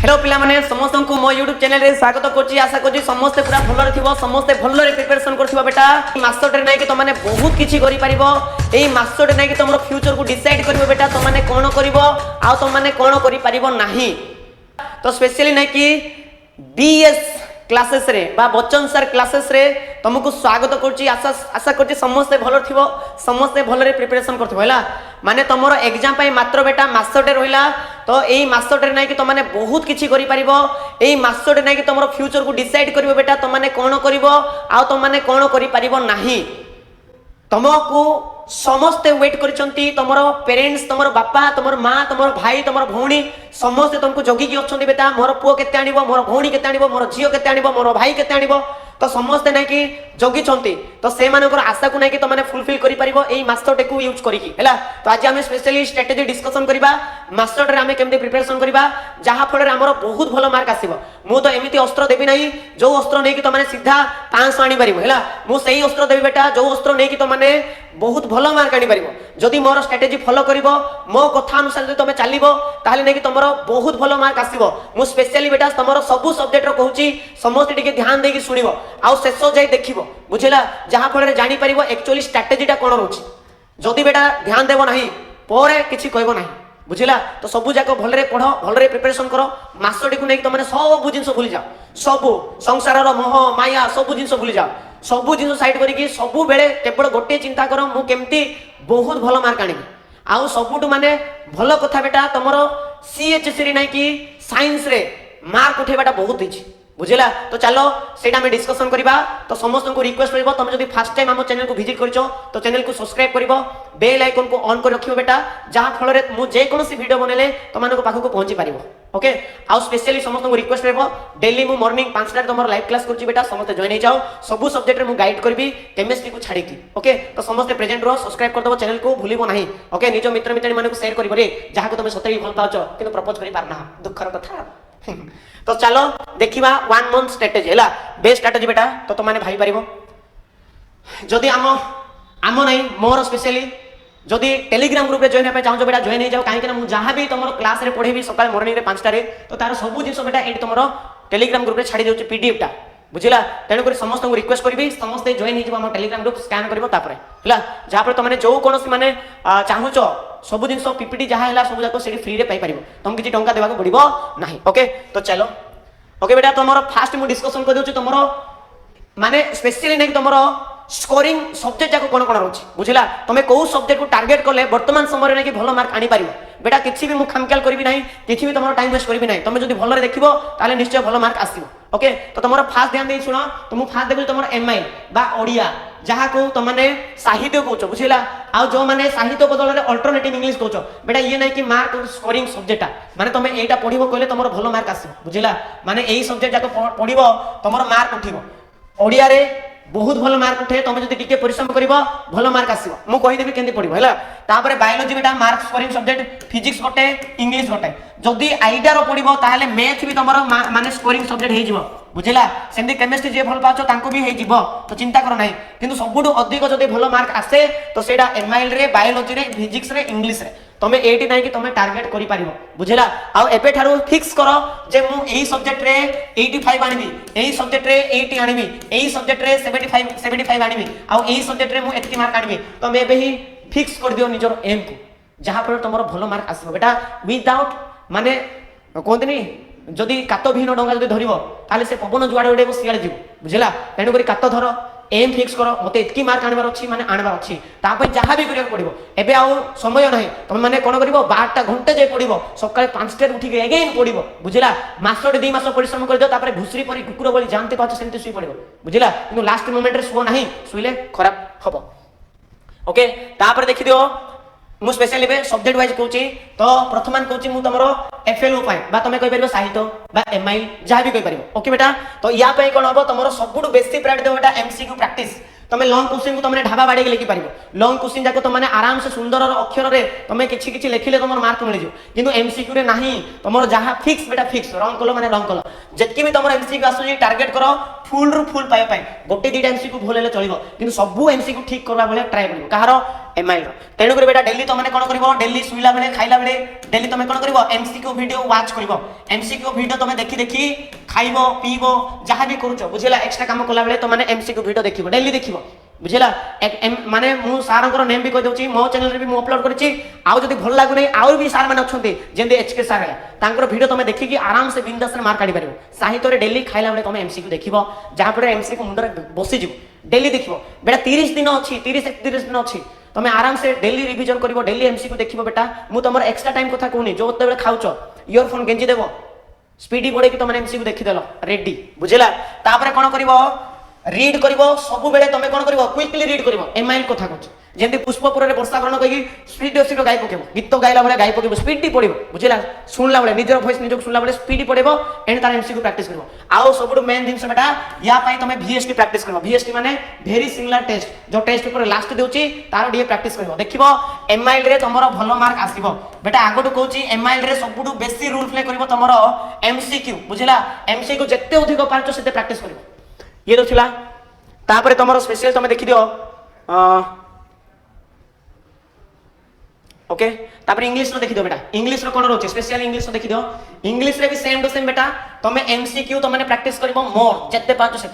Hello पिला माने समस्त को मो यूट्यूब चैनल रे स्वागत करछि। आशा करछि समस्त पूरा भलरे थिबो, समस्त भलरे प्रिपरेशन करथिबो। बेटा मास्टरटे नै कि तमाने बहुत किछि करि परिबो। एई मास्टरटे नै कि तमरो फ्यूचर को डिसाइड करिवो। बेटा तमाने कोन करिवो आ तमाने कोन करि परिबो नाही। तो स्पेशली नै कि बीएस क्लासेस रे बा बच्चन सर क्लासेस रे तुमको स्वागत करछि। आशा करछि समस्त भलर थिबो, समस्त भलरे प्रिपरेशन करथिबो। हैला माने तमरो एग्जाम पई मात्र बेटा मासटे रहिला। तो एई मासटे नै कि तमाने बहुत किछि करि परिबो। एई मासटे नै कि तमरो फ्यूचर को डिसाइड करिवो। बेटा तमाने कोन करिवो आ तमाने कोन करि परिबो नाही। तुमको समस्ते वेट करछंती। तमरो पेरेंट्स, तमरो बापा, तमरो माँ, तमरो भाई, तमरो भौणी समस्ते तुमको जगी कि अछंती। बेटा मोर पुओ केते आनिबो, मोर भौणी केते आनिबो, मोर झियो केते आनिबो, मोर भाई केते आनिबो। तो समस्ते नै कि जगी छंती। तो से मानकर आशा को नै कि तमाने फुलफिल करि परिबो एई मास्टरटे को यूज करिकि। हैला तो आज हम स्पेशली स्ट्रेटजी डिस्कशन करबा। मास्टरटे हम केमते प्रिपरेशन करबा जहा फळे हमर बहुत भलो मार्क आसीबो। मु तो एमिति अस्त्र देबी नाही जो अस्त्र नै कि तमाने सीधा 500 आनी परिबो। हैला मु सेही अस्त्र देबी बेटा जो अस्त्र नै कि तमाने बहुत भलो मार्क आनी परिबो। जदि मोर स्ट्रेटजी फॉलो करिवो, मो कथा अनुसार जदि तमे चलिवो ताले नै कि तमरो बहुत भलो मार्क आसीबो। मु स्पेशली बेटा तमरो सब सब्जेक्ट रो कहूची समस्त टिके ध्यान देकी सुनिवो आउ शेष जाय देखिवो। बुझिला जहा फळे जानि परिवो एक्चुअली स्ट्रेटजीटा कोन रहउची। जदि बेटा ध्यान देबो नाही पोरे किछि कहबो नाही। बुझिला तो सबु जाको भलरे पढो, भलरे प्रिपरेशन करो। मास्टरटी को नै कि तमने सब जिंस भूली जाओ। सब संसार रो मोह माया सब जिंस भूली जाओ। सब जिंस साइड करिकि सबु बेले केवल गोटे चिंता करो मु केमती बहुत भलो मार्क आनिबी। आउ सबुटु माने भलो कथा बेटा तमरो सीएचएस रे नै कि साइंस रे मार्क उठेबाटा बहुत हिची। बुझिला तो चलो सेटा में डिस्कशन करिबा। तो समस्त को रिक्वेस्ट करबो तुम जदि फर्स्ट टाइम हम चैनल को विजिट करछो तो चैनल को सब्सक्राइब करबो, बेल आइकन को ऑन कर रखियो बेटा जहां फल रे मु जे कोनोसी वीडियो बनेले तमानको पाखो को पहुंची परिबो। ओके आ स्पेशली समस्त को रिक्वेस्ट करबो डेली मु मॉर्निंग 5 टा तमरो लाइव क्लास करछि बेटा। समस्त जॉइन हे जाओ। सब सब्जेक्ट रे मु गाइड करबी केमिस्ट्री को छाडी की। ओके तो समस्त प्रेजेंट रो सब्सक्राइब कर दबो, चैनल को भूलिबो नाही। ओके निजो मित्र मित्रनी माने को शेयर करबो रे जहा को तुम सतरी भल पाउछो किंतु प्रपोज करि पारना दुखर कथा। तो चलो देखिबा 1 मंथ स्ट्रेटजी हैला बेस्ट स्ट्रेटजी बेटा। तो तुमने भाई पारिबो जदि आम नहीं मोर स्पेशली जदि टेलीग्राम ग्रुप रे जॉइन पे चाहो बेटा जॉइन हो जाओ। कहीं ना जहाँ भी तुम क्लास रे पढ़ेबी सकाळ मॉर्निंग रे 5 टा रे तो तार सब जिंस बेटा एट तुम टेलीग्राम ग्रुप रे छाड़ी देउची पीडीएफ टा। बुझिला तेणु कर समस्त को रिक्वेस्ट करबी समस्त जॉइन हो हम टेलीग्राम ग्रुप स्कैन करबो तापर हैला जहाँ पर तुमने जो कोनोसी माने चाहुचो सब जिंस पीपीटी जहाँ है सब जाक से फ्री रे पाई परिबो। तुम किछि टंका देबा को पड़िबो नाही। ओके तो चलो ओके बेटा तुम फास्ट मु डिस्कशन कर देउची तुम माने स्पेशली नै तुम स्कोरिंग सब्जेक्ट जाको कोन कोन रहउची। बुझिला तुम को सब्जेक्ट को टारगेट करले वर्तमान समय रे नै कि भलो मार्क आनी परिबो। बेटा किछि भी मु खामख्याल करबी नाही, किछि भी तुम टाइम वेस्ट करबी नाही। तुम जदि भलो रे देखिबो ताले निश्चय भलो मार्क आसीबो। ओके तो तुम फास्ट ध्यान दे सुनो। तुम फास्ट देखो तुम एमआई बा ओडिया जहाँ को तुमने साहित्य कहचो। बुझिला आ जो माने साहित्य बदल रे अल्टरनेटिव इंग्लिश कहचो बेटा ये नै कि मार्क स्कोरिंग सब्जेक्ट माने तुम एटा पढिबो कहले तुमरो भलो मार्क आसीबो। बुझिला माने एई सब्जेक्ट जाको पढिबो तुमरो मार्क उठिबो। ओडिया रे बहुत भलो मार्क उठे तुम जदि टिके परिश्रम करिवो भलो मार्क आसीबो। मु कहि देबी केंति पढिबो हैला तापर बायोलॉजी बेटा मार्क स्कोरिंग सब्जेक्ट, फिजिक्स गोटे, इंग्लिश गोटे। जदि आईडा रो पढिबो ताहाले मैथ भी तुमरो माने स्कोरिंग सब्जेक्ट हे जिवो। बुझिला सेंदी केमिस्ट्री जे भल पाछो तांको भी हे जिवो तो चिंता करो नाही। किंतु सबुडु अधिक जदि भलो मार्क आसे तो सेडा एमआईएल रे, बायोलॉजी रे, फिजिक्स रे, इंग्लिश रे तमे एटी नाही कि तमे टारगेट करि पारिबो। बुझिला आ एपे थारु फिक्स करो जे मु एई सब्जेक्ट रे 85 आनिबी, एई सब्जेक्ट रे 80 आनिबी, एई सब्जेक्ट रे 75 आनिबी आ एई सब्जेक्ट रे मु एति मार्क आनिबी। तमे एबे ही फिक्स कर दियो निजर एम को जहां पर तमरो भलो मार्क आसीबो बेटा। विदाउट माने कोंतनी जदि कातो विहीन डंगा जदि धरिबो ताले से पवन जुआडे उडेबो सियाळे जीवो। बुझिला तेणु करी कातो धरो एम फिक्स करो मते इतकी मार्क आनबार अछि माने आनबार अछि तापय जहां भी करिया पड़िबो। एबे आउ समय नाही तुम माने कोन करिवो 12टा घंटे जे पड़िबो सकाळे 5टा उठी के अगेन पड़िबो। बुझिला मासटे 2 मास परिश्रम कर दियो तापर घुसरी परी कुकुर बली जानते पाछ सेंति सुई पड़िबो। बुझिला किंतु लास्ट मोमेंट रे सुओ नाही सुइले खराब हबो। ओके तापर देखि दियो मु स्पेशली बे सब्जेक्ट वाइज कहूची। तो प्रथमान कहूची मु तमरो एफएलओ पाई बा तमे कहि परिबो साहित्य बा एमआई जहा भी कहि परिबो। ओके बेटा तो या पे कोन हबो तमरो सबुडु बेसी प्रायोरिटी बेटा एमसीक्यू प्रैक्टिस। तमे लॉन्ग क्वेश्चन को तमने ढाबा बाडी के लिखि परिबो। लॉन्ग क्वेश्चन जाको तमने आराम से सुंदर अक्षर रे तमे किछि किछि लेखिले तमर मार्क मिल जियो। किंतु एमसीक्यू रे नाही तमरो जहा फिक्स बेटा फिक्स रंग कलो माने रंग कलो जेतकी भी तमर एमसीक्यू आसु टारगेट करो फुल रु फुल पाइबा पई गोटे दिटा एमसीक्यू भूल हेले चलिबो किंतु सबु एमसीक्यू ठीक करबा बेले ट्राई करिवो कहार एमआईएल रो तेणु करी बेटा डेली तुम कौन करिवो डेली सुइला बेले खाइला बेले डेली तुम कौन करिवो एमसीक्यू वीडियो वाच करिवो एमसीक्यू वीडियो तुम देखि देखि खाइबो पीबो जहां भी करूचो बुझिला एक्स्ट्रा काम कला बेले तुम एमसीक्यू वीडियो देखिबो डेली देखिबो बुझिला माने मु सार नेम भी कह दउची मो चैनल रे भी मु अपलोड करछि आउ जदी भल लागु नै आउ भी सार माने अछंती जेंदे एचके सार है तांकर वीडियो तुम देखि कि आराम से बिंदास मार्क काढी परिबो साहित्य रे डेली खाइला बेले तुम एमसीक्यू देखिबो जहां पर एमसीक्यू मुंडरे बसी जिवो डेली देखिबो बेटा 30 दिन अछि 30 दिन अछि तुम आराम से डेली रिवीजन करिवो डेली एमसीक्यू देखिबो बेटा मु तमर एक्स्ट्रा टाइम कथा कहूनी जो ओते बेले खाउचो इयरफोन गेंजी देबो स्पीडी बोडे कि तुम एमसीक्यू देखि देलो रेडी बुझिला तापर कोन करिवो रीड करिवो सब बेले तुम कौन करिवो क्विकली रीड करिवो एमआईएल कथा कहूँ जेंति पुष्पपुर रे वर्षाकरण कहि स्पीड शीघ्र गाई पकेबो गीत गाइला बेले गाई पकेबो स्पीड पड़िबो बुझिला सुनला बेले निजर वॉइस निजक सुनला बेले स्पीड पड़िबो एंड तार एमसीक्यू प्रैक्टिस करिवो आउ सबुड मेन जिंस बेटा या पई तुम वीएसटी प्रैक्टिस करिवो वीएसटी माने वेरी सिमिलर टेस्ट जो टेस्ट पेपर लास्ट देउची तार डीए प्रैक्टिस करिवो देखिबो एमआईएल रे तमरो भलो मार्क आसीबो बेटा आगोटू कहूची एमआईएल रे सबुड बेसी रूल प्ले करिवो तमरो एमसीक्यू बुझिला एमसीक्यू जत्ते अधिक पारचो सेते प्रैक्टिस करिवो ये तो छिला तापर तुम स्पेशल तुम देखि दियो ओके तापर इंग्लिश रो देखि दियो बेटा इंग्लिश रो कोन रोचे स्पेशल इंग्लिश रो देखि दियो इंग्लिश रे भी सेम टू सेम बेटा तुम एमसीक्यू तुम प्रैक्टिस करबो मोर जत्ते पांचो से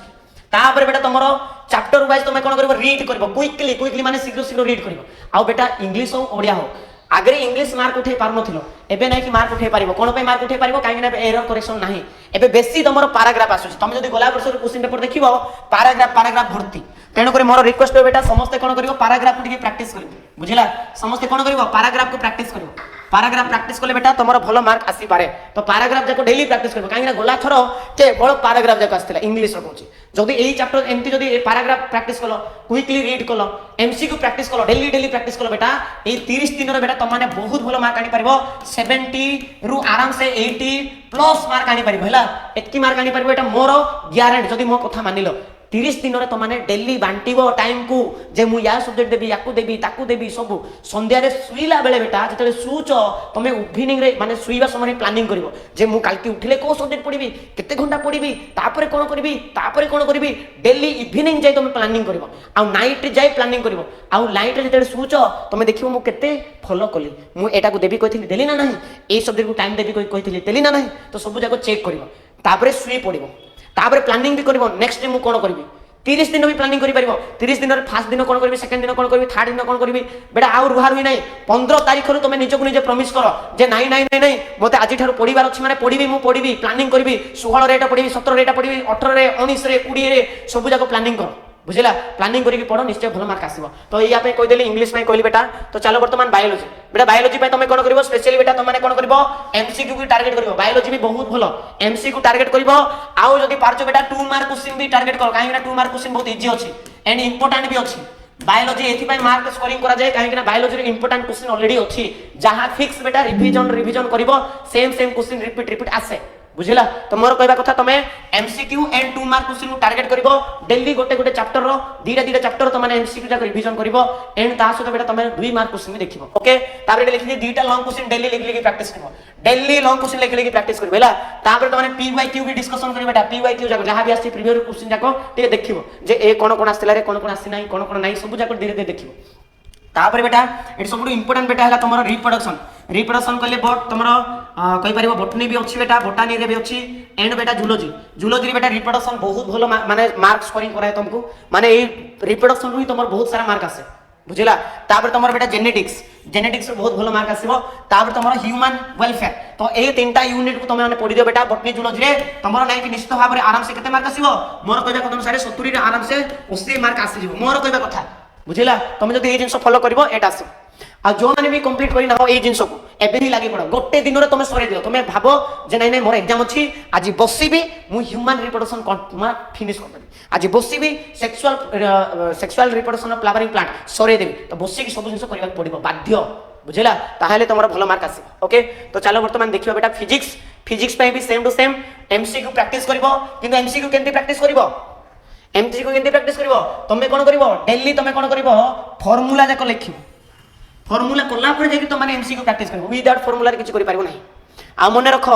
तापर बेटा तुमरो चैप्टर वाइज तुम कोन करबो रीड करबो क्विकली माने शीघ्र शीघ्र रीड करबो आ बेटा इंग्लिश हो ओडिया हो आगे इंग्लिश मार्क उठे पार नथिलो एबे नै कि मार्क उठे पारिबो कोन पे मार्क उठे पारिबो काहे ना एरर करेक्शन नाही एबे बेसी तमरो पैराग्राफ आसुची तुम जदी गोला वर्ष क्वेश्चन पेपर देखिबो पैराग्राफ भर्ती तेणु कर मोर रिक्वेस्ट है बेटा समस्त कौन करिवो पैराग्राफ टिके प्रैक्टिस करिवो बुझिला समस्त कौन करिवो पैराग्राफ को प्रैक्टिस करिवो पैराग्राफ प्रैक्टिस कले बेटा तुमरो भलो मार्क आसी पारे तो पैराग्राफ जाको डेली प्रैक्टिस करिवो काहे ना गोला थरो के बड़ पैराग्राफ जाको आस्थिला इंग्लिश रो कहूची जदी एई चैप्टर एमती जदी पैराग्राफ प्रैक्टिस कलो क्विकली रीड कलो एमसीक्यू प्रैक्टिस कलो डेली प्रैक्टिस कलो बेटा ए 30 दिन रे बेटा तुम माने बहुत भलो मार्क आनी पारिबो 70 रु आराम से 80 प्लस मार्क आनी पारिबो हैला एतकी मार्क आनी पारिबो एटा मोर ग्यारंटी जदी मो कथा मानिलो 30 दिन रे तुमने डेली बांटिबो टाइम को जे मु या सब्जेक्ट देबी याकू देबी ताकू देबी सब संध्या रे सुईला बेले बेटा जतले सुचो तुम इवनिंग रे माने सुईबा समय प्लानिंग करिवो जे मु काल की उठिले को सब्जेक्ट पढिबी केते घंटा पढिबी तापरे कोन करबी डेली इवनिंग जाय तुम प्लानिंग करिवो आ नाइट रे जाय प्लानिंग करिवो आ नाइट रे जतले सुचो तुम देखिवो मु केते फॉलो कली मु एटा को देबी कहिथिली देली ना नाही ए सब्जेक्ट को टाइम देबी कहिथिली देली ना नाही तो सब जाको चेक करिवो तापरे सुई पडिवो तापर प्लानिंग भी करिवो नेक्स्ट डे मु कोन करबी 30 दिन भी प्लानिंग करि परिबो 30 दिन रे फर्स्ट दिन कोन करबी सेकंड दिन कोन करबी थर्ड दिन कोन करबी बेटा आउ रुहार हुई नै 15 तारिख रु तुमे निजको निजे प्रॉमिस करो जे नहीं मते आजि ठार पढिबार अछि माने पढिबी मु पढिबी प्लानिंग करबी 16 रे एटा पढिबी 17 रे एटा पढिबी 18 रे 19 रे 20 रे सब जाको प्लानिंग करो बुझिला प्लानिंग करिके पढो निश्चय भलो मार्क आसीबो तो या पे कहि देली इंग्लिश में कहली बेटा तो चलो वर्तमान बायोलॉजी बेटा बायोलॉजी पे तुम कोन करबो स्पेशली बेटा तुम माने कोन करबो एमसीक्यू को टारगेट करबो बायोलॉजी भी बहुत भलो एमसीक्यू टारगेट करबो आउ जदी पारचो बेटा 2 मार्क क्वेश्चन भी टारगेट करो काहे ना 2 मार्क क्वेश्चन बहुत इजी अछि एंड इंपोर्टेंट भी अछि बायोलॉजी एथि पय मार्क स्कोरिंग करा जाय काहे ना बायोलॉजी रे इंपोर्टेंट क्वेश्चन ऑलरेडी अछि जहां फिक्स बेटा रिवीजन करबो सेम क्वेश्चन रिपीट आसे बुझिला तो मोर कहबा कथा तमे एमसीक्यू एंड 2 मार्क क्वेश्चन को टारगेट करबो डेली गोटे चैप्टर रो दीटा चैप्टर तो माने एमसीक्यू जाक रिवीजन करबो एंड ता सहित बेटा तमे 2 मार्क क्वेश्चन भी देखिबो ओके तापर लिखि दीटा लॉन्ग क्वेश्चन डेली लिखि प्रैक्टिस करबो डेली लॉन्ग क्वेश्चन लिखि प्रैक्टिस करबो हैला तापर तो माने पीवाईक्यू भी डिस्कशन करबो बेटा पीवाईक्यू जाक जहां भी आसी प्रीवियस क्वेश्चन जाक ते देखिबो जे ए कोन आस्थिला रे कोन आसी नाही कोन नाही सब जाक धीरे धीरे देखिबो तापर बेटा एट सब इंपोर्टेंट बेटा है तुम रिप्रोडक्शन कहले बट तुम कहि परिबो बॉटनी भी अछि बेटा बोटानी रे भी अछि एंड बेटा जूलॉजी रे बेटा रिप्रोडक्शन बहुत भलो माने मार्क स्कोरिंग कराय तुमको माने ए रिप्रोडक्शन रू तुम बहुत सारा मार्क आसे बुझिला तापर तुम बेटा जेनेटिक्स रे बहुत भलो मार्क आसीबो तापर तुम ह्यूमन वेलफेयर तो ए तीनटा यूनिट को तुम माने पढि दियो बेटा बॉटनी जूलॉजी रे तुमरो नै कि निश्चित भाव रे आराम से केते मार्क आसीबो मोर कहबा कदम सारे 70 रे आराम से 80 मार्क आसी जिवो मोर कहबा कथा बुझिला तुम जदी ए जिंस फॉलो करबो एटा आसी आ जो माने भी कंप्लीट करी ना हो ए जिंस को एबे ही लागि पड़ो गोटे दिन रे तुम सरे दियो तुम भाबो जे नै मोर एग्जाम अछि आज बसिबी मु ह्यूमन रिप्रोडक्शन फिनिश कर देबी आज बसिबी sexual reproduction of flowering plant सरे देबी तो बसि की सब जिंस करबा पड़िबो बाध्य बुझिला ताहाले तुमरो भलो मार्क आसी ओके तो चलो वर्तमान देखिबो बेटा फिजिक्स पे भी same to same MCQ practice करबो किंतु एमसीक्यू केनती प्रैक्टिस करबो एमसीक्यू केनती प्रैक्टिस करबो तुमे कोन करबो डेली तुमे कोन करबो फार्मूला जाको लिखिबो फार्मूला कोला पर जे कि तुम एमसीक्यू प्रैक्टिस करबो विदाउट फार्मूला रे किछ करि पारिबो नाही आ मन रख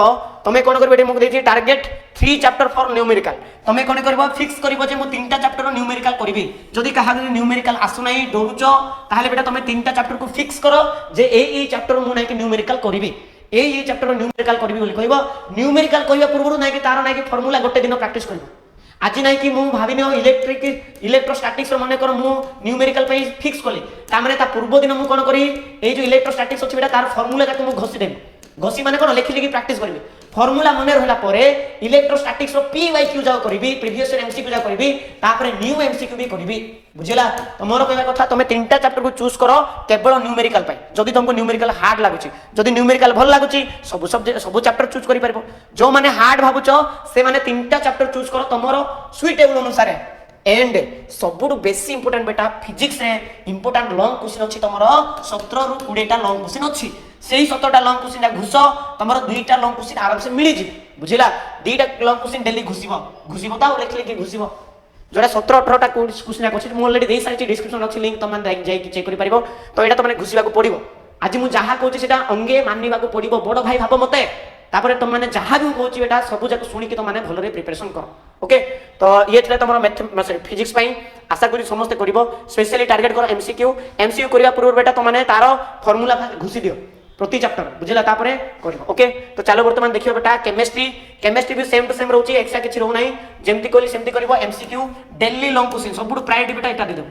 तुम कौन कर टार्गेट 3 चैप्टर फॉर न्यूमेरिकल तुम कौन कर फिक्स कर 3टा चैप्टर न्यूमेरिकल करी जदि कहा न्यूमेरिकल आसुना डरुच ताहले बेटा तुम 3टा चैप्टर को फिक्स कर जे ए चैप्टर मु नाइ न्यूमेरिकल करी ए चैप्टर न्यूमेरिकल करी बोली कहबो न्यूमेरिकल कहबा पूर्व नाइ तार नाइ फॉर्मूला गोटे दिन प्रैक्टिस करबो आज नाइ कि मु भाबिनी इलेक्ट्रोस्टैटिक्स मन कर मु न्यूमेरिकल पे फिक्स कली तामाने ता पूर्व दिन मु कोन करी ए जो इलेक्ट्रोस्टैटिक्स अछि बेटा तार फॉर्मूला जाक मु घोसी देबी घोसी माने कोन लिखि लिखि प्रैक्टिस करबी फॉर्मूला मन रहला परे इलेक्ट्रोस्टैटिक्स रो पीवाईक्यू जाओ करबी प्रीवियस ईयर एमसीक्यू जाओ करबी तापर न्यू एमसीक्यू भी करबी बुझिला तो मोर कहबा कथा तुम 3टा चैप्टर को चूज करो केवल न्यूमेरिकल पाई जदि तुमको न्यूमेरिकल हार्ड लागुची जदि न्यूमेरिकल भल लागुची सब सब्जेक्ट सब चैप्टर चूज करि परबो जो माने हार्ड भाबुचो से माने 3टा चैप्टर चूज करो तमरो सुइटेबल अनुसार एंड सबुठु बेसी इंपोर्टेंट बेटा फिजिक्स रे इंपोर्टेंट लॉन्ग क्वेश्चन अछि तमरो 17 रु 20 टा लॉन्ग क्वेश्चन अछि सेही 17 टा लॉन्ग क्वेश्चन घुस तमरो 2टा लॉन्ग क्वेश्चन आराम से मिली जी बुझिला 2टा लॉन्ग क्वेश्चन डेली घुसिबो ता लिख लिख घुसिबो जोड़ा 17 18 टा क्वेश्चन क्वेश्चन मु ऑलरेडी देई सारी डिस्क्रिप्शन अछि लिंक तमन जाई कि चेक करि परिबो तो एटा तमने घुसिबा को पड़िबो आज मु जहा कहूची सेटा अंगे मानिबा को पड़िबो बड़ भाई भाबो मते तापर तुम माने जहा भी कहूची बेटा सब जाक सुनी कि तुम माने भलरे प्रिपरेशन कर ओके तो ये थला तमरो मैथ फिजिक्स पई आशा करी समस्त करिवो स्पेशली टारगेट कर एमसीक्यू करिया पूर्व बेटा तुम माने तारो फार्मूला घुसी दियो प्रति चैप्टर बुझिला तापरे करिवो ओके तो चलो वर्तमान देखियो बेटा केमिस्ट्री भी सेम टू सेम रहउची एक्स्ट्रा किछि रहउ नाही जेमति कोली सेमति करिवो एमसीक्यू डेली लॉन्ग क्वेश्चन सबुड प्रायोरिटी बेटा एटा दे दो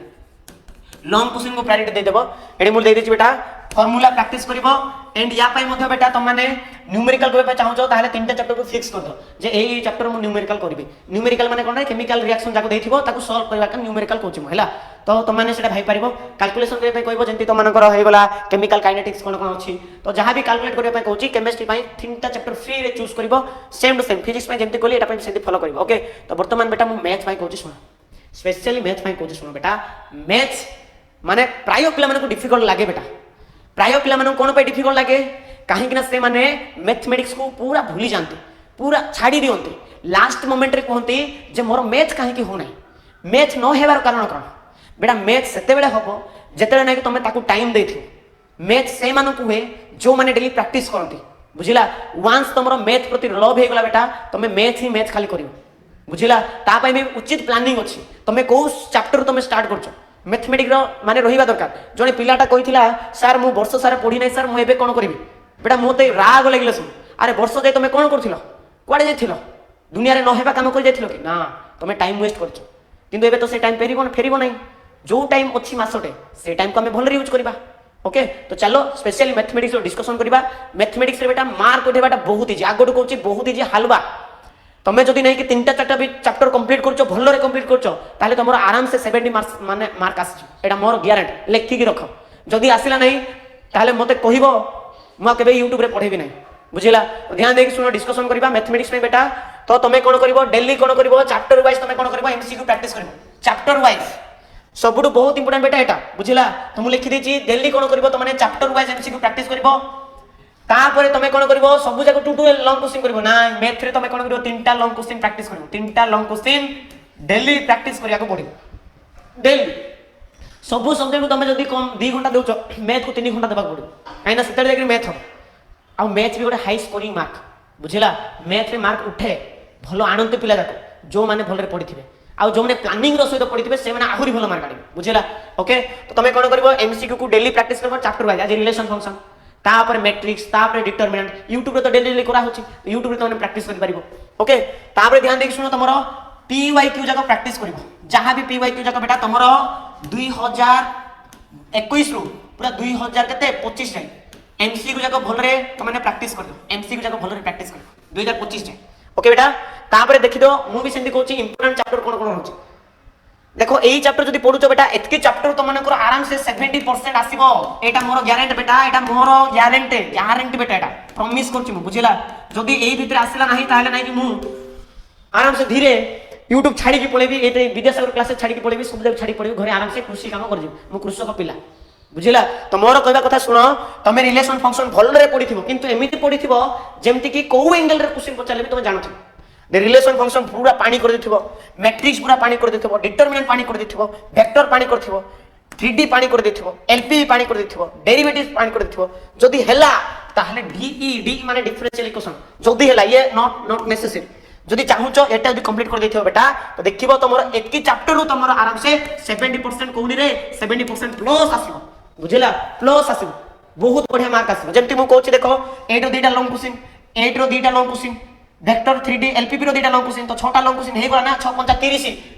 लॉन्ग क्वेश्चन को प्रायोरिटी दे देबो एडी मु दे देछि बेटा फार्मूला प्रैक्टिस करिवो एंड या पई मध्ये बेटा तुम माने न्यूमेरिकल करबा चाहौ ताहले 3टा चैप्टर को फिक्स कर दो जे ए चैप्टर मु न्यूमेरिकल करबी न्यूमेरिकल माने कोन केमिकल रिएक्शन जाको देथिबो ताको सॉल्व करबा का न्यूमेरिकल कोछि मु हैला तो तुम माने सेटा भाई पारिबो कैलकुलेशन करे पई कहबो जेंति तुम मानकर हे गला केमिकल काइनेटिक्स कोन कोन अछि तो जहां भी कैलकुलेट करे पई कहूची केमिस्ट्री पई 3टा चैप्टर फ्री रे चूज करबो सेम टू सेम फिजिक्स पई जेंति कोली एटा पई सेंति फॉलो करबो ओके तो वर्तमान बेटा मु मैथ पई कहूची सुन स्पेशली मैथ पई कहूची सुन बेटा मैथ माने प्राय पिला माने को डिफिकल्ट लागे बेटा प्राय पिला माने कोन पे डिफिकल्ट लागे काहे कि ना से माने मैथमेटिक्स को पूरा भूली जानते पूरा छाड़ी दियंते लास्ट मोमेंट रे कहंती जे मोर मैथ काहे कि हो नाही मैथ न हेबार कारण कोन बेटा मैथ सेते बेले हबो जेते ना कि तमे ताकू टाइम देथि मैथ से मानु कुहे जो माने डेली प्रैक्टिस करंती बुझिला वंस तमरो मैथ प्रति लव हे गला बेटा तमे मैथ ही मैथ खाली करियो बुझिला ता पई भी उचित प्लानिंग अछि तमे को चैप्टर तमे स्टार्ट करछो मैथमेटिक्स रो माने रहिबा दरकार जने पिलाटा कहिथिला सर मु वर्ष सारा पढी नै सर मु एबे कोन करबी बेटा मोते राग लागिला सुन अरे वर्ष जाय तमे कोन करथिलो कोडे जायथिलो दुनिया रे न हेबा काम कर जायथिलो कि ना तमे टाइम वेस्ट करछो किंतु एबे तो से टाइम फेरिबो नै जो टाइम अछि मासटे से टाइम को हमें भलरे यूज करबा ओके तो चलो स्पेशली मैथमेटिक्स रो डिस्कशन करबा मैथमेटिक्स रे बेटा मार्क उठेबाटा बहुत इजी आगोड कहूची बहुत इजी हलवा तमे जदि नै कि 3टा 4टा भी चैप्टर कंप्लीट करछो भलरे कंप्लीट करछो ताले तमरो आराम से 70 मार्क्स माने मार्क आसी एटा मोर ग्यारंटी लेखि कि रखो जदि आसिला नै ताले मते कहिबो म केबे YouTube रे पढेबी नै बुझिला ध्यान देके सुनो डिस्कशन करबा मैथमेटिक्स में बेटा तो तमे कोन करबो डेली कोन करबो चैप्टर वाइज तमे कोन करबो एमसीक्यू प्रैक्टिस करबो चैप्टर वाइज सबुठु बहुत इंपोर्टेंट बेटा एटा बुझिला तुम लिखि देछि डेली कोन करबो त माने चैप्टर वाइज एमसीक्यू प्रैक्टिस करबो तापर तमे कोन करबो सब जाको 2 लॉन्ग क्वेश्चन करबो ना मैथ रे तमे कोन करबो 3टा लॉन्ग क्वेश्चन प्रैक्टिस करबो 3टा लॉन्ग क्वेश्चन डेली प्रैक्टिस करिया को पड़िबो डेली सब सब्जेक्ट तमे जदी कम 2 घंटा देउछो मैथ को 3 घंटा देबा पड़ो काइना सेते देखि मैथ आ मैथ भी गोटे हाई स्कोरिंग मार्क बुझिला मैथ रे मार्क उठे भलो आनंद पिला जाको जो माने भलरे पढिथिबे आ जो माने प्लानिंग रो सहित पढिथिबे से माने आहुरी भलो मार्क आडिबे बुझिला ओके तो तमे कोन करबो एमसीक्यू को डेली प्रैक्टिस करबो चैप्टर वाइज आज रिलेशन फंक्शन तापर मैट्रिक्स तापर डिटरमिनेंट YouTube रे तो डेली करा होची YouTube रे तमे प्रैक्टिस करि परिबो ओके तापर ध्यान देख सुनो तमरो पीवाईक्यू जाको प्रैक्टिस करिवो जहां भी पीवाईक्यू जाको बेटा तमरो 2021 रु पूरा 2000 केते 25 जाय एमसीक्यू जाको भलरे तमने प्रैक्टिस कर दो एमसीक्यू जाको भलरे प्रैक्टिस कर 2025 जाय ओके बेटा तापर देखि दो मु भी सेंदी कहूची इंपोर्टेंट चैप्टर कोन कोन होची देखो एई चैप्टर जदी पढुचो बेटा एतकी चैप्टर तो माने को आराम से 70% आसीबो एटा मोर ग्यारंटी बेटा एटा मोर ग्यारंटी बेटा एटा प्रॉमिस करछि मु बुझिला जदी एई भीतर आसिला नाही ताहले नाही कि मु आराम से धीरे YouTube छाड़ी की पळेबी एते विदेश क्लासेस छाड़ी की पळेबी सब जग छाड़ी पळेबी घरे आराम से कृषि काम करजि मु कृषक पिला बुझिला तो मोर कहबा कथा सुनो तमे रिलेशन फंक्शन भलरे पढिथिबो किंतु एमिति पढिथिबो जेमति कि को एंगल रे क्वेश्चन पचाले भी तमे जानथि दे रिलेशन फंक्शन पूरा पानी कर देथिबो मैट्रिक्स पूरा पानी कर देथिबो डिटरमिनेंट पानी कर देथिबो वेक्टर पानी करथिबो 3D पानी कर देथिबो एलपी पानी कर देथिबो डेरिवेटिव्स पानी कर देथिबो जदी हेला তাহলে ডিই ডি মানে ডিফরেন্সিয়াল ইকুয়েশন যদি হেলা ইয়ে নট নেসেসারি যদি চাহুছ এটা যদি কমপ্লিট করে দিথিব বেটা তো দেখিব তোমার এতকি চ্যাপ্টার রু তোমার আরাম সে 70% কোনি রে 70% প্লস আসিব বুঝিলা প্লস আসিব বহুত বঢ়িয়া মার্ক আসিব যেমতি মু কହୁছি দেখো 8 रो দুইটা লং কোশ্চেন 8 रो দুইটা long question vector 3D LPP रो দুইটা লং কোশ্চেন তো 6টা লং কোশ্চেন হেই গলা না 6 5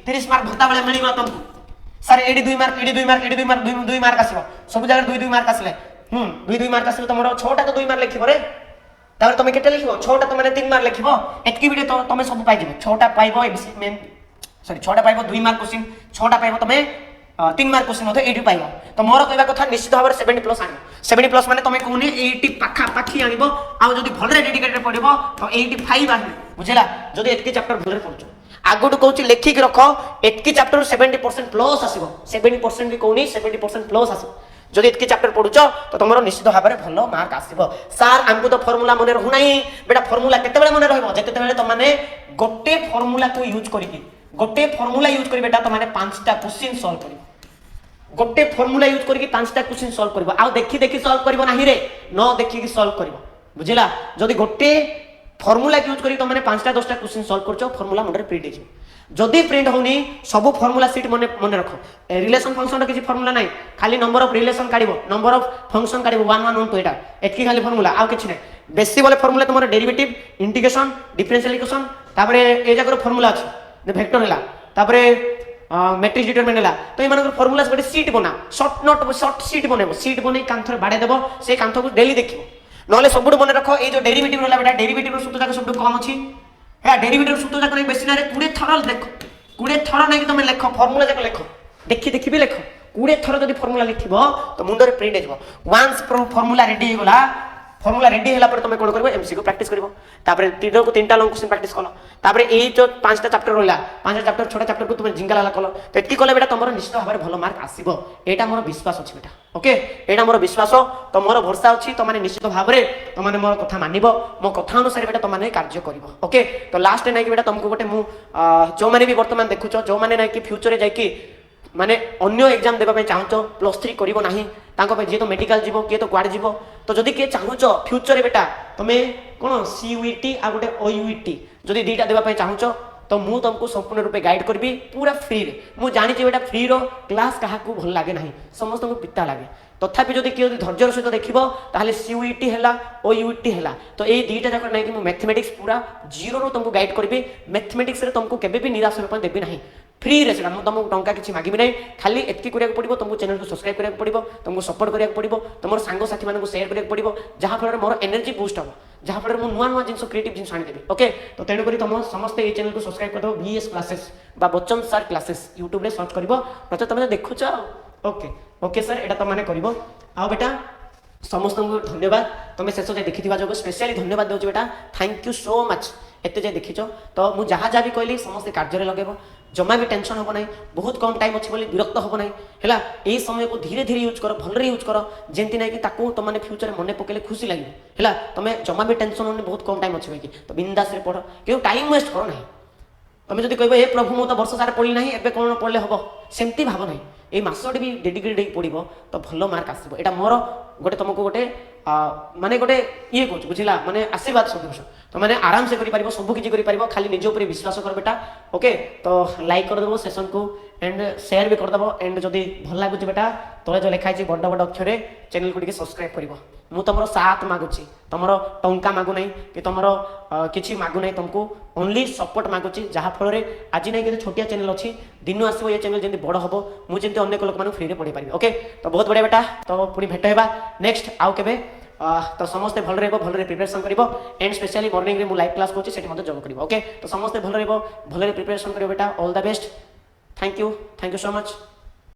30 মার্ক ভত্তা বেলে মিলি গলা তোমাকে স্যার এডি 2 মার্ক এডি 2 মার্ক এডি 2 মার্ক 2 মার্ক আসিব সব জায়গা 2 মার্ক আসলে 2 মার্ক আসলে তোমার 6টা তো 2 মার্ক লিখিব রে তাহলে তুমি কেটে লিখিব 6টা তো মানে 3 মার্ক লিখিব এতকি ভিডিও তো তুমি সব পাই যাব 6টা পাইবো এবিসি মেন সরি 6টা পাইবো 2 মার্ক কোশ্চেন 6টা পাইবো তুমি 3 মার্ক কোশ্চেন মতো 80 পাইবো তো মোর কইবা কথা নিশ্চিত ভাবে 70 প্লস আনিব 70 প্লস মানে তুমি কোনি 80 পাখা পাখি আনিব আর যদি ভলরে ডেডিকেটেড পড়িব তো 85 আনিব বুঝিলা যদি এতকি চ্যাপ্টার ভলরে পড়ছো আগটু কହୁଛି ଲେଖିକି ରଖ ଏତକି ଚ୍ୟାପ୍ଟର 70% ପ୍ଲସ୍ ଆସିବ 70% ବି କହୁନି 70% ପ୍ଲସ୍ ଆସିବ যদি এতকি চ্যাপ্টার পড়ুছ তো তোমার নিশ্চিত ভাবে ভালো মার্ক আসিব স্যার আমকু তো ফর্মুলা মনে রহু নাই বেটা ফর্মুলা কেতেবেলে মনে রহিব যেতেবেলে তোমানে গোটে ফর্মুলা কু ইউজ করিকি গোটে ফর্মুলা ইউজ করি বেটা তোমানে 5টা কোশ্চেন সলভ করিব গোটে ফর্মুলা ইউজ করিকি 5টা কোশ্চেন সলভ করিব আর দেখি দেখি সলভ করিব নাহি রে ন দেখিকি সলভ করিব বুঝিলা যদি গোটে ফর্মুলা ইউজ করি তুমি 5টা 10টা কোশ্চেন সলভ করছো ফর্মুলা মনে প্রিন্ট হইছে যদি প্রিন্ট হোনি সব ফর্মুলা সিট মনে মনে রাখো রিলেশন ফাংশন কিছু ফর্মুলা নাই খালি নম্বর অফ রিলেশন কাড়িব নম্বর অফ ফাংশন কাড়িব 1 1 1 2 এটা এতকি খালি ফর্মুলা আর কিছু নাই বেশি বলে ফর্মুলা তোমার ডেরিভেটিভ ইন্টিগ্রেশন ডিফারেন্সিয়াল ইকুয়েশন তারপরে এই জায়গার ফর্মুলা আছে ভেক্টর হেলা তারপরে ম্যাট্রিক্স ডিটারমিনেন্ট হেলা তো এই মানক ফর্মুলা গোটে সিট বনা শর্ট সিট বনাইব সিট বনাই কান্থরে বাড়াই দেব সেই কান্থକୁ ডেলি দেখিব নহলে সবুঠু মনে রাখো এই যে ডেরিভেটিভ রলা বেটা ডেরিভেটিভ র সূত্র যাক সবুঠু কম আছে হ্যাঁ ডেরিভেটিভ র সূত্র যাক নাই বেশি না রে 20 থর দেখো 20 থর নাই কি তুমি লেখো ফর্মুলা যাক লেখো দেখি দেখি বি লেখো 20 থর যদি ফর্মুলা লিখিব তো মুন্ডরে প্রিন্ট হইব ওয়ান্স ফর্মুলা রেডি হই গলা ফর্মুলা রেডি হেলা পরে তুমি কোন করবে এমসিকিউ প্র্যাকটিস করব তারপরে 3টা লং কোশ্চেন প্র্যাকটিস করো তারপরে এই যে 5টা চ্যাপ্টার রইলা 5টা চ্যাপ্টার 6টা চ্যাপ্টার কো তুমি জিঙ্গালা করলো তো এতকি কলে বেটা তোমার নিশ্চিত ভাবে ভালো মার্ক আসিব এটা মোর বিশ্বাস আছে বেটা ওকে এটা মোর বিশ্বাস তো মোর ভরসা আছে তোমানে নিশ্চিত ভাবে তোমানে মোর কথা মানিব মো কথা অনুসারে বেটা তোমানে কার্য করিব ওকে তো লাস্ট নাই কি বেটা তুমको গোটে মু जो माने भी वर्तमान देखुचो जो माने নাই কি ফিউচারে যাই কি মানে অন্য এক্সাম দেবা পাই চাহুছ +3 করিব नाही तांको पे जे तो मेडिकल जीवो के तो क्वाड जीवो तो जदी के चाहुछ फ्यूचर बेटा तमे कोन सीयूईटी आ गोटे ओयूईटी जदी दीटा देबा पय चाहुछ तो मु तुमको संपूर्ण रूपे गाइड करबी पूरा फ्री रे मु जानि जे बेटा फ्री रो क्लास काहा को भल लागे नाही समस्त को पिता लागे तथापि जदी के धैर्यर सहित देखिबो ताहले सीयूईटी हैला ओयूईटी हैला तो ए दीटा जाक नै कि मु मैथमेटिक्स पूरा जीरो रो तुमको गाइड करबी मैथमेटिक्स रे तुमको केबे भी निराश होबे देबी नाही फ्री रे सेटा तुमको टंका किछि मागिबी नै खाली एतकी करिया पड़िबो तुमको चैनल को सब्सक्राइब करिया पड़िबो तुमको सपोर्ट करिया पड़िबो तुमर सांग साथी मानन को शेयर करिया पड़िबो जहा फल मोर एनर्जी बूस्ट हो जहा फल मु नुवा नुवा जिंस क्रिएटिव जिंस आनी देबी ओके तो तेणु करी तुम समस्त ए चैनल को सब्सक्राइब कर दो बीएस क्लासेस बा बच्चन सर क्लासेस YouTube रे सर्च करिवो नचो तुम देखुछ ओके ओके सर एटा त माने करिवो आ बेटा समस्त को धन्यवाद तुम शेष जाए देखि जो स्पेशली धन्यवाद दउछ बेटा थैंक यू सो मच एते जे देखिछ तो मु जहा जहा भी कहली समस्त कार्य रे लगेबो जमा भी टेंशन हो नहीं बहुत कम टाइम अच्छी बोली विरक्त हो नहीं है यही समय को धीरे धीरे यूज कर भल यूज कर जेमती ना कि तुम फ्यूचर मन पकड़े खुशी लगे है तुम जमा भी टेंशन होनी बहुत कम टाइम अच्छे कि तो बिंदास पढ़ क्यों टाइम वेस्ट कर ना तुम जब कह ए प्रभु मुझे वर्ष सारा पढ़ी ना एवं कौन पढ़ले हम सेमती भाव ना ये मसटे भी डेडिकेटेड पढ़ो तो भल मार्क आसो यहाँ मोर गोटे तुमको गोटे माने गोटे ये कौच बुझला माने आशीर्वाद सब तो मैंने आराम से कर सब किसी कर खाली निज उपर विश्वास कर बेटा ओके तो लाइक करदेव सेशन को एंड शेयर भी करदेव एंड जदि भल लगुच बेटा तले जो लिखाई बड़ बड़ अक्षर चैनल को सब्सक्राइब कर मु तुम साथ मागुची तुम टंका मागु नहीं कि तुम किसी मागु नहीं तुमको ओनली सपोर्ट मागुची जहाँ फल आज नहीं कि छोटिया चैनल अच्छी दिन आसो ये चैनल जमी बड़ हम मुझे अनेक लोक मैं फ्री पढ़ी पारि ओके तो बहुत बढ़िया बेटा तो पुणी भेट होगा नेक्स्ट आउ के तो समस्ते भल भल प्रिपरेशन कर एंड स्पेशली मॉर्निंग रे मु लाइव क्लास करछि सेठी मते जॉइन करिवो ओके तो समस्ते भल प्रिपरेशन करिवो बेटा all the best thank you so much.